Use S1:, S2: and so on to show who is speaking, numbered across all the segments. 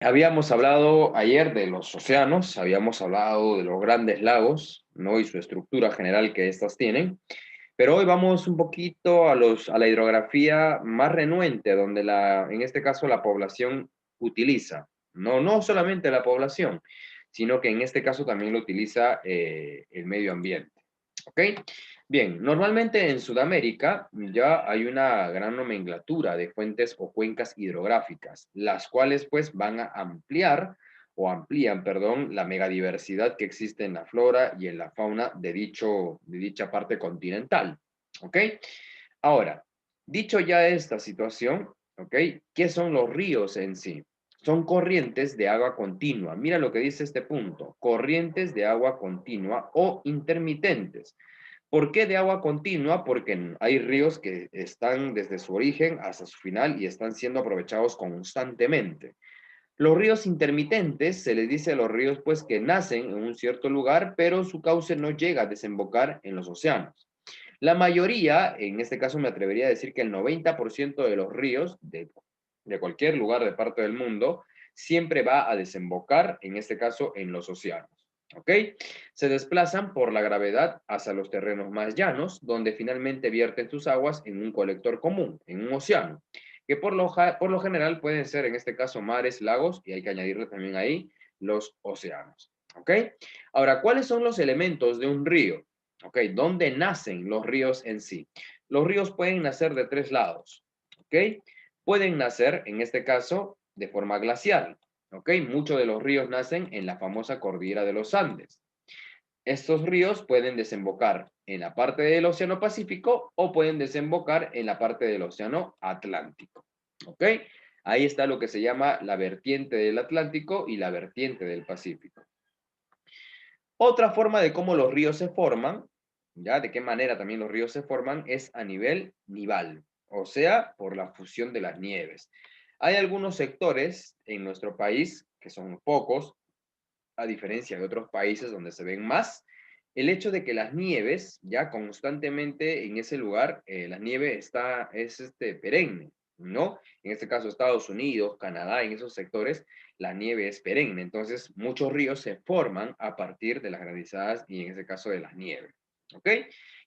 S1: Habíamos hablado ayer de los océanos, habíamos hablado de los grandes lagos, ¿no? Y su estructura general que estos tienen, pero hoy vamos un poquito a la hidrografía más renuente, donde en este caso la población utiliza, no solamente la población, sino que en este caso también lo utiliza el medio ambiente. ¿Ok? Bien, normalmente en Sudamérica ya hay una gran nomenclatura de fuentes o cuencas hidrográficas, las cuales pues van a ampliar o amplían, perdón, la megadiversidad que existe en la flora y en la fauna de dicha parte continental. ¿Ok? Ahora, dicho ya esta situación, ¿ok? ¿Qué son los ríos en sí? Son corrientes de agua continua. Mira lo que dice este punto, corrientes de agua continua o intermitentes. ¿Por qué de agua continua? Porque hay ríos que están desde su origen hasta su final y están siendo aprovechados constantemente. Los ríos intermitentes se les dice a los ríos pues que nacen en un cierto lugar, pero su cauce no llega a desembocar en los océanos. La mayoría, en este caso me atrevería a decir que el 90% de los ríos de cualquier lugar de parte del mundo siempre va a desembocar, en este caso, en los océanos. ¿Ok? Se desplazan por la gravedad hacia los terrenos más llanos, donde finalmente vierten sus aguas en un colector común, en un océano, que por lo general pueden ser, en este caso, mares, lagos, y hay que añadirle también ahí los océanos. ¿Ok? Ahora, ¿cuáles son los elementos de un río? ¿Ok? ¿Dónde nacen los ríos en sí? Los ríos pueden nacer de tres lados. ¿Ok? Pueden nacer, en este caso, de forma glacial. ¿Ok? Muchos de los ríos nacen en la famosa cordillera de los Andes. Estos ríos pueden desembocar en la parte del Océano Pacífico o pueden desembocar en la parte del Océano Atlántico. ¿Ok? Ahí está lo que se llama la vertiente del Atlántico y la vertiente del Pacífico. Otra forma de cómo los ríos se forman, ya de qué manera también los ríos se forman, es a nivel nival, o sea, por la fusión de las nieves. Hay algunos sectores en nuestro país, que son pocos, a diferencia de otros países donde se ven más, el hecho de que las nieves, ya constantemente en ese lugar, la nieve es perenne, ¿no? En este caso Estados Unidos, Canadá, en esos sectores, la nieve es perenne. Entonces, muchos ríos se forman a partir de las granizadas y en este caso de las nieves. ¿Ok?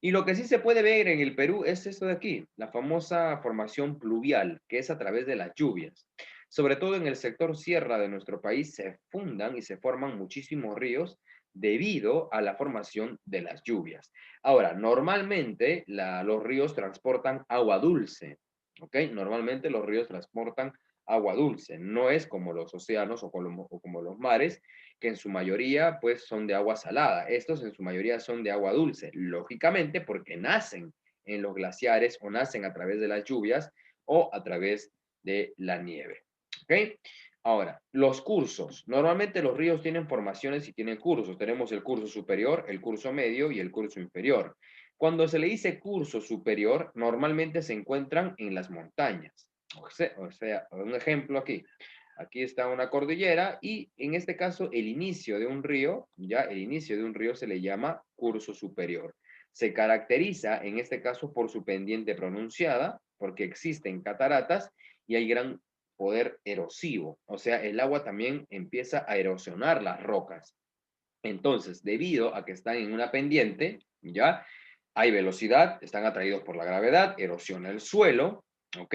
S1: Y lo que sí se puede ver en el Perú es esto de aquí, la famosa formación pluvial, que es a través de las lluvias. Sobre todo en el sector sierra de nuestro país se fundan y se forman muchísimos ríos debido a la formación de las lluvias. Ahora, normalmente los ríos transportan agua dulce, ¿ok? Normalmente los ríos transportan agua dulce, no es como los océanos o como los mares, que en su mayoría pues son de agua salada. Estos en su mayoría son de agua dulce, lógicamente porque nacen en los glaciares o nacen a través de las lluvias o a través de la nieve. ¿Ok? Ahora, los cursos. Normalmente los ríos tienen formaciones y tienen cursos. Tenemos el curso superior, el curso medio y el curso inferior. Cuando se le dice curso superior, normalmente se encuentran en las montañas. O sea, un ejemplo aquí. Aquí está una cordillera y en este caso el inicio de un río, ya el inicio de un río se le llama curso superior. Se caracteriza en este caso por su pendiente pronunciada, porque existen cataratas y hay gran poder erosivo, o sea, el agua también empieza a erosionar las rocas. Entonces, debido a que están en una pendiente, ¿ya? Hay velocidad, están atraídos por la gravedad, erosiona el suelo, ¿ok?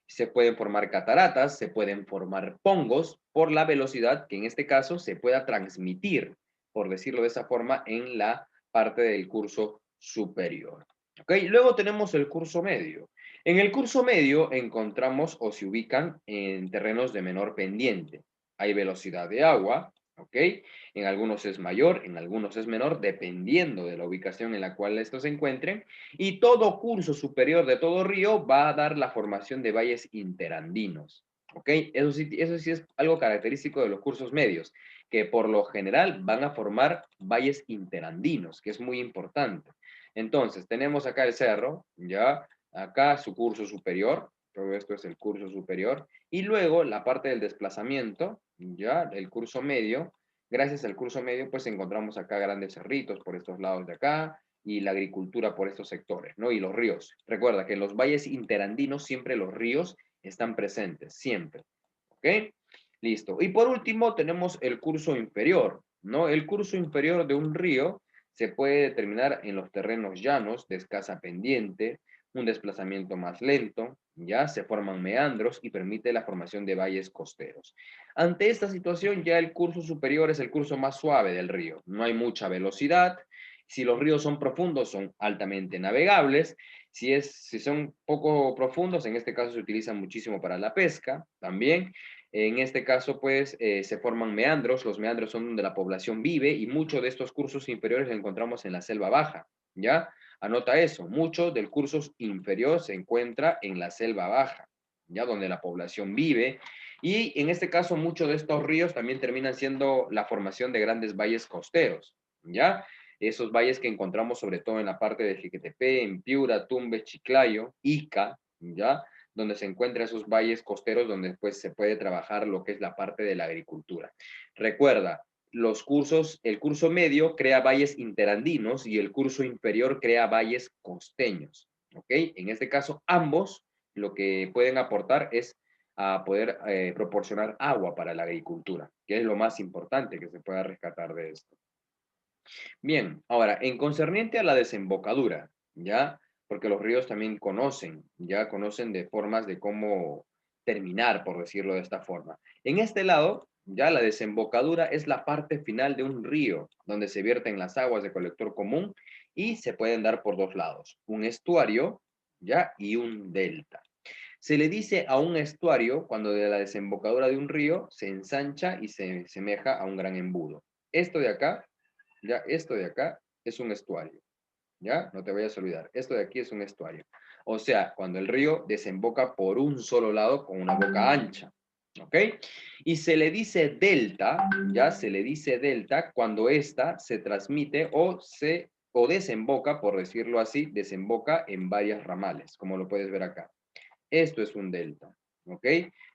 S1: Se pueden formar cataratas, se pueden formar pongos por la velocidad que en este caso se pueda transmitir, por decirlo de esa forma, en la parte del curso superior. ¿Ok? Luego tenemos el curso medio. En el curso medio encontramos o se ubican en terrenos de menor pendiente. Hay velocidad de agua, ¿ok? En algunos es mayor, en algunos es menor, dependiendo de la ubicación en la cual estos se encuentren. Y todo curso superior de todo río va a dar la formación de valles interandinos. ¿Ok? Eso sí es algo característico de los cursos medios, que por lo general van a formar valles interandinos, que es muy importante. Entonces, tenemos acá el cerro, ¿ya? Acá su curso superior, todo esto es el curso superior, y luego la parte del desplazamiento, ¿ya? El curso medio. Gracias al curso medio, pues encontramos acá grandes cerritos por estos lados de acá y la agricultura por estos sectores, ¿no? Y los ríos. Recuerda que en los valles interandinos siempre los ríos están presentes, siempre, ¿ok? Listo. Y por último tenemos el curso inferior, ¿no? El curso inferior de un río se puede determinar en los terrenos llanos, de escasa pendiente, un desplazamiento más lento, ya se forman meandros y permite la formación de valles costeros. Ante esta situación, ya el curso superior es el curso más suave del río. No hay mucha velocidad. Si los ríos son profundos, son altamente navegables. Si son poco profundos, en este caso se utilizan muchísimo para la pesca también. En este caso, pues, se forman meandros. Los meandros son donde la población vive y muchos de estos cursos inferiores los encontramos en la selva baja, ¿ya? Anota eso, mucho del curso inferior se encuentra en la selva baja, ¿ya? Donde la población vive. Y en este caso, muchos de estos ríos también terminan siendo la formación de grandes valles costeros, ¿ya? Esos valles que encontramos sobre todo en la parte de Jiquetepec, en Piura, Tumbes, Chiclayo, Ica, ¿ya? Donde se encuentran esos valles costeros donde después se puede trabajar lo que es la parte de la agricultura. Recuerda, los cursos, el curso medio crea valles interandinos y el curso inferior crea valles costeños, ¿ok? En este caso, ambos lo que pueden aportar es a poder proporcionar agua para la agricultura, que es lo más importante que se pueda rescatar de esto. Bien, ahora, en concerniente a la desembocadura, ¿ya? Porque los ríos también conocen, ya conocen de formas de cómo terminar, por decirlo de esta forma. En este lado, ya la desembocadura es la parte final de un río, donde se vierten las aguas de colector común y se pueden dar por dos lados, un estuario, ¿ya? Y un delta. Se le dice a un estuario cuando de la desembocadura de un río se ensancha y se semeja a un gran embudo. Esto de acá, ya, esto de acá es un estuario, ¿ya? No te vayas a olvidar, esto de aquí es un estuario. O sea, cuando el río desemboca por un solo lado con una boca ancha, ¿ok? Y se le dice delta, ya se le dice delta cuando ésta se transmite o desemboca, por decirlo así, desemboca en varias ramales, como lo puedes ver acá. Esto es un delta, ¿ok?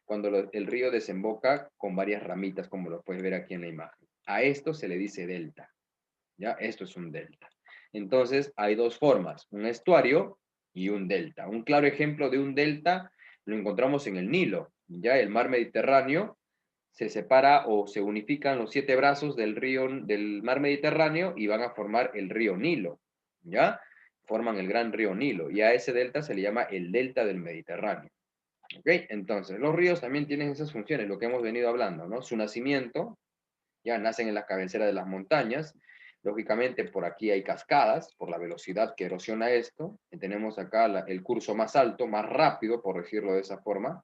S1: Cuando el río desemboca con varias ramitas, como lo puedes ver aquí en la imagen. A esto se le dice delta. ¿Ya? Esto es un delta. Entonces, hay dos formas, un estuario y un delta. Un claro ejemplo de un delta lo encontramos en el Nilo, ¿ya? El mar Mediterráneo se separa o se unifican los siete brazos del río, del mar Mediterráneo y van a formar el río Nilo, ¿ya? Forman el gran río Nilo y a ese delta se le llama el delta del Mediterráneo. ¿Ok? Entonces, los ríos también tienen esas funciones, lo que hemos venido hablando, ¿no? Su nacimiento, ya nacen en las cabeceras de las montañas. Lógicamente, por aquí hay cascadas, por la velocidad que erosiona esto. Y tenemos acá el curso más alto, más rápido, por decirlo de esa forma.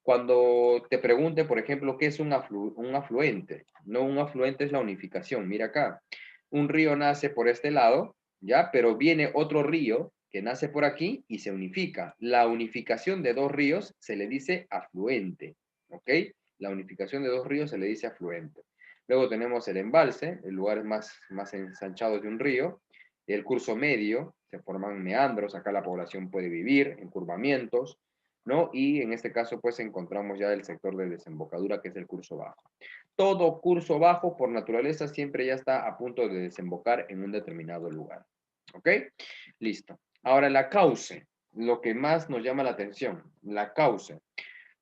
S1: Cuando te pregunte, por ejemplo, ¿qué es un afluente? No, un afluente es la unificación. Mira acá, un río nace por este lado, ¿ya? Pero viene otro río que nace por aquí y se unifica. La unificación de dos ríos se le dice afluente, ¿ok? La unificación de dos ríos se le dice afluente. Luego tenemos el embalse, el lugar más ensanchado de un río. El curso medio, se forman meandros, acá la población puede vivir, encurvamientos, ¿no? Y en este caso, pues encontramos ya el sector de desembocadura, que es el curso bajo. Todo curso bajo, por naturaleza, siempre ya está a punto de desembocar en un determinado lugar. ¿Ok? Listo. Ahora, la cauce, lo que más nos llama la atención, la cauce.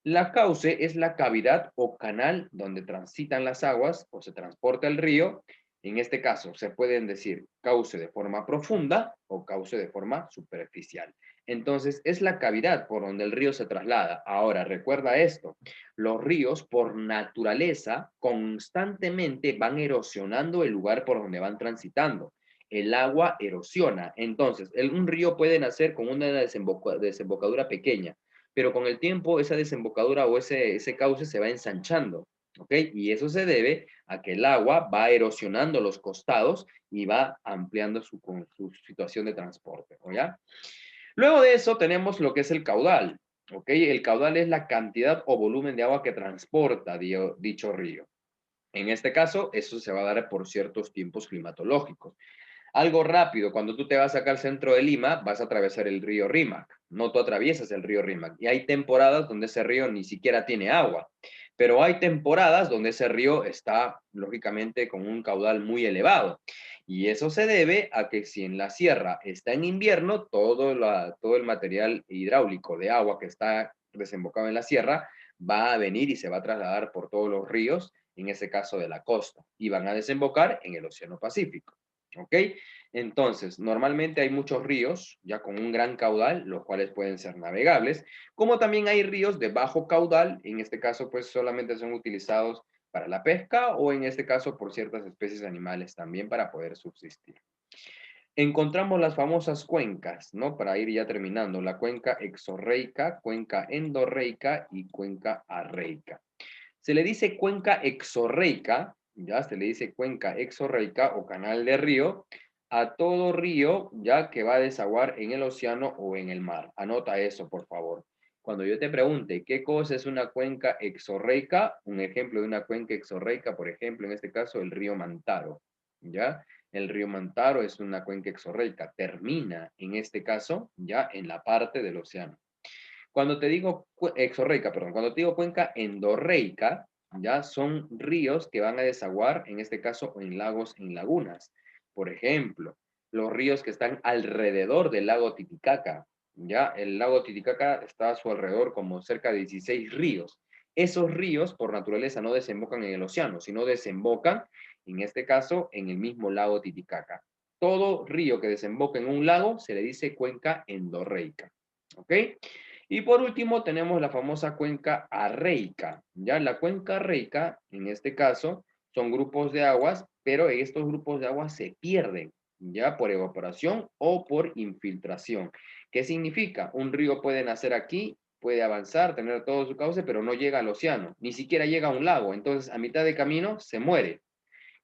S1: La cauce es la cavidad o canal donde transitan las aguas o se transporta el río. En este caso, se pueden decir cauce de forma profunda o cauce de forma superficial. Entonces, es la cavidad por donde el río se traslada. Ahora, recuerda esto, los ríos por naturaleza constantemente van erosionando el lugar por donde van transitando. El agua erosiona. Entonces, un río puede nacer con una desembocadura pequeña, pero con el tiempo esa desembocadura o ese cauce se va ensanchando, ¿ok? Y eso se debe a que el agua va erosionando los costados y va ampliando su situación de transporte, ¿ya? Luego de eso tenemos lo que es el caudal, ¿ok? El caudal es la cantidad o volumen de agua que transporta dicho río. En este caso, eso se va a dar por ciertos tiempos climatológicos. Algo rápido, cuando tú te vas acá al centro de Lima, vas a atravesar el río Rímac. No tú atraviesas el río Rímac. Y hay temporadas donde ese río ni siquiera tiene agua. Pero hay temporadas donde ese río está, lógicamente, con un caudal muy elevado. Y eso se debe a que si en la sierra está en invierno, todo el material hidráulico de agua que está desembocado en la sierra va a venir y se va a trasladar por todos los ríos, en este caso de la costa, y van a desembocar en el Océano Pacífico. ¿Ok? Entonces, normalmente hay muchos ríos ya con un gran caudal, los cuales pueden ser navegables, como también hay ríos de bajo caudal, en este caso pues solamente son utilizados para la pesca o en este caso por ciertas especies animales también para poder subsistir. Encontramos las famosas cuencas, ¿no? Para ir ya terminando, la cuenca exorreica, cuenca endorreica y cuenca arreica. Se le dice cuenca exorreica, ya se le dice cuenca exorreica o canal de río a todo río ya que va a desaguar en el océano o en el mar. Anota eso, por favor. Cuando yo te pregunte qué cosa es una cuenca exorreica, un ejemplo de una cuenca exorreica, por ejemplo, en este caso el río Mantaro, ¿ya? El río Mantaro es una cuenca exorreica, termina en este caso ya en la parte del océano. Cuando te digo exorreica, perdón, cuando te digo cuenca endorreica, ya son ríos que van a desaguar, en este caso, en lagos, en lagunas. Por ejemplo, los ríos que están alrededor del lago Titicaca, ya el lago Titicaca está a su alrededor como cerca de 16 ríos. Esos ríos, por naturaleza, no desembocan en el océano, sino desembocan, en este caso, en el mismo lago Titicaca. Todo río que desemboca en un lago se le dice cuenca endorreica. ¿Ok? Y por último tenemos la famosa cuenca arreica. Ya la cuenca arreica, en este caso, son grupos de aguas, pero estos grupos de aguas se pierden, ya por evaporación o por infiltración. ¿Qué significa? Un río puede nacer aquí, puede avanzar, tener todo su cauce, pero no llega al océano, ni siquiera llega a un lago. Entonces, a mitad de camino se muere.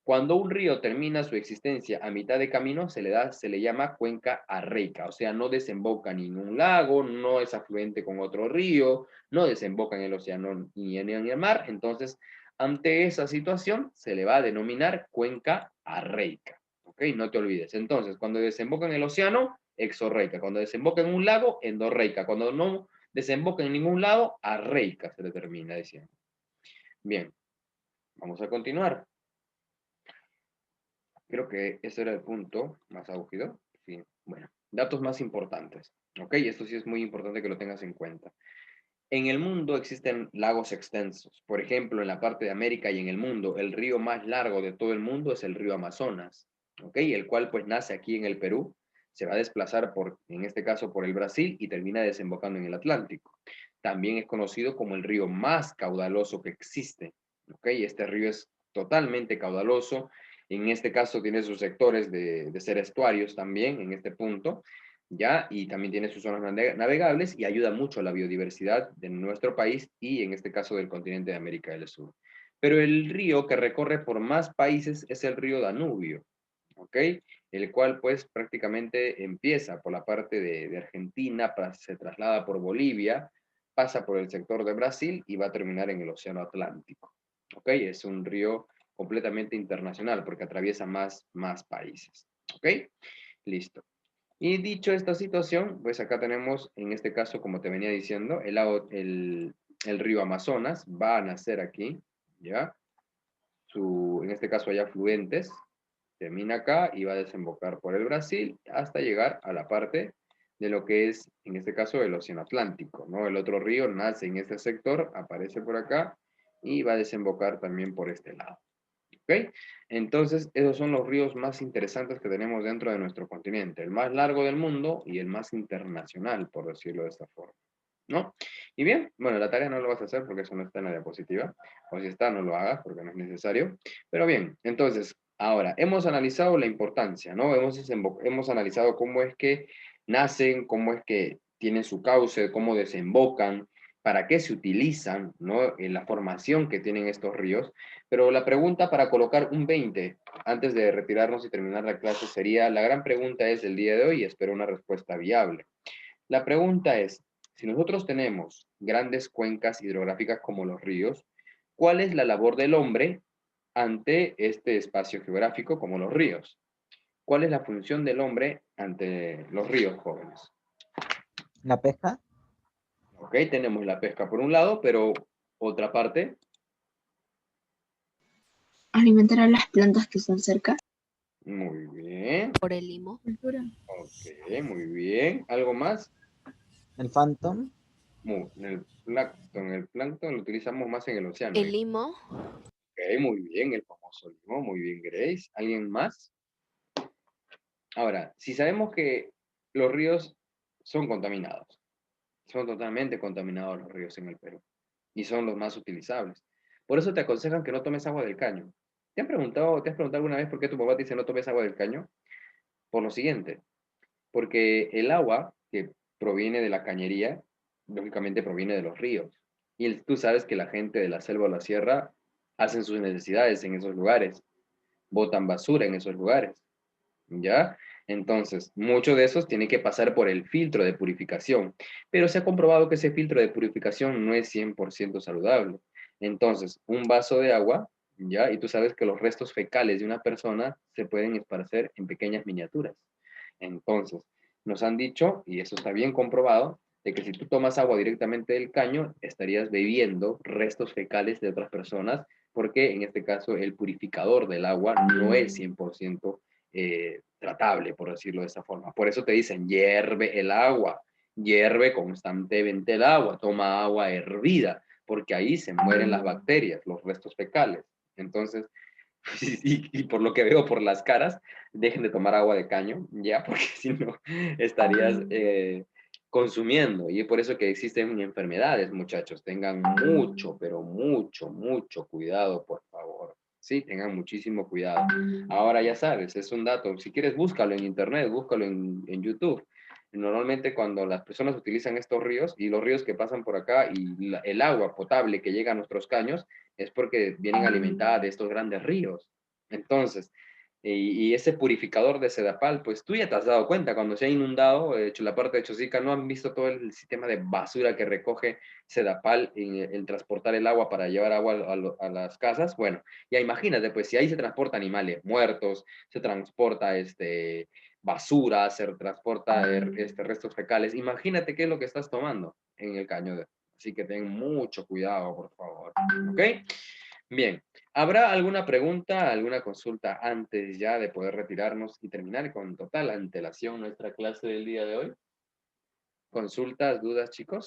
S1: Cuando un río termina su existencia a mitad de camino, se le llama cuenca arreica, o sea, no desemboca en ningún lago, no es afluente con otro río, no desemboca en el océano ni en el mar. Entonces, ante esa situación, se le va a denominar cuenca arreica. ¿Ok? No te olvides. Entonces, cuando desemboca en el océano, exorreica. Cuando desemboca en un lago, endorreica. Cuando no desemboca en ningún lado, arreica se le termina diciendo. Bien, vamos a continuar. Creo que ese era el punto más álgido. Sí. Bueno, datos más importantes. Ok, esto sí es muy importante que lo tengas en cuenta. En el mundo existen lagos extensos. Por ejemplo, en la parte de América y en el mundo, el río más largo de todo el mundo es el río Amazonas. Ok, el cual pues nace aquí en el Perú, se va a desplazar por, en este caso, por el Brasil y termina desembocando en el Atlántico. También es conocido como el río más caudaloso que existe. Ok, este río es totalmente caudaloso. En este caso tiene sus sectores de ser estuarios también en este punto, ¿ya? Y también tiene sus zonas navegables y ayuda mucho a la biodiversidad de nuestro país y en este caso del continente de América del Sur. Pero el río que recorre por más países es el río Danubio, ¿ok? El cual pues prácticamente empieza por la parte de Argentina, se traslada por Bolivia, pasa por el sector de Brasil y va a terminar en el Océano Atlántico, ¿ok? Es un río completamente internacional porque atraviesa más países, ¿ok? Listo. Y dicho esta situación, pues acá tenemos, en este caso, como te venía diciendo, el río Amazonas va a nacer aquí, ¿ya? En este caso hay afluentes, termina acá y va a desembocar por el Brasil hasta llegar a la parte de lo que es, en este caso, el Océano Atlántico, ¿no? El otro río nace en este sector, aparece por acá y va a desembocar también por este lado. ¿Ok? Entonces, esos son los ríos más interesantes que tenemos dentro de nuestro continente, el más largo del mundo y el más internacional, por decirlo de esta forma, ¿no? Y bien, bueno, la tarea no lo vas a hacer porque eso no está en la diapositiva, o si está, no lo hagas porque no es necesario, pero bien, entonces, ahora, hemos analizado la importancia, ¿no? Hemos analizado cómo es que nacen, cómo es que tienen su cauce, cómo desembocan, para qué se utilizan, ¿no? En la formación que tienen estos ríos. Pero la pregunta para colocar un 20 antes de retirarnos y terminar la clase sería, la gran pregunta es el día de hoy y espero una respuesta viable. La pregunta es, si nosotros tenemos grandes cuencas hidrográficas como los ríos, ¿cuál es la labor del hombre ante este espacio geográfico como los ríos? ¿Cuál es la función del hombre ante los ríos, jóvenes?
S2: La pesca,
S1: Ok, tenemos la pesca por un lado, pero otra parte.
S3: Alimentar a las plantas que están cerca.
S1: Muy bien.
S3: Por el limo. Cultura.
S1: Ok, muy bien. ¿Algo más?
S2: el Phantom,
S1: El plancton lo utilizamos más en el océano.
S4: El limo.
S1: Ok, muy bien, el famoso limo, muy bien, Grace. ¿Alguien más? Ahora, si sabemos que los ríos son contaminados, son totalmente contaminados los ríos en el Perú y son los más utilizables. Por eso te aconsejan que no tomes agua del caño. ¿Te has preguntado alguna vez por qué tu papá te dice no tomes agua del caño? Por lo siguiente, porque el agua que proviene de la cañería, lógicamente proviene de los ríos. Y tú sabes que la gente de la selva o la sierra hacen sus necesidades en esos lugares, botan basura en esos lugares. ¿Ya? Entonces, mucho de esos tiene que pasar por el filtro de purificación, pero se ha comprobado que ese filtro de purificación no es 100% saludable. Entonces, un vaso de agua, ¿ya? Y tú sabes que los restos fecales de una persona se pueden esparcer en pequeñas miniaturas. Entonces, nos han dicho, y eso está bien comprobado, de que si tú tomas agua directamente del caño, estarías bebiendo restos fecales de otras personas, porque en este caso el purificador del agua no es 100% tratable, por decirlo de esa forma. Por eso te dicen, hierve el agua, hierve constantemente el agua, toma agua hervida, porque ahí se mueren las bacterias, los restos fecales. Entonces, y por lo que veo por las caras, dejen de tomar agua de caño, ya, porque si no estarías consumiendo. Y es por eso que existen enfermedades, muchachos. Tengan mucho, pero mucho, mucho cuidado, por favor. Sí, tengan muchísimo cuidado. Ahora ya sabes, es un dato. Si quieres, búscalo en internet, búscalo en YouTube. Normalmente cuando las personas utilizan estos ríos y los ríos que pasan por acá y el agua potable que llega a nuestros caños, es porque vienen alimentadas de estos grandes ríos. Entonces, y ese purificador de Sedapal, pues tú ya te has dado cuenta, cuando se ha inundado, hecho la parte de Chosica, ¿no han visto todo el sistema de basura que recoge Sedapal en transportar el agua para llevar agua a las casas? Bueno, ya imagínate, pues si ahí se transporta animales muertos, se transporta basura, se transporta restos fecales, imagínate qué es lo que estás tomando en el caño. Así que ten mucho cuidado, por favor. ¿Ok? Bien. ¿Habrá alguna pregunta, alguna consulta antes ya de poder retirarnos y terminar con total antelación nuestra clase del día de hoy? ¿Consultas, dudas, chicos?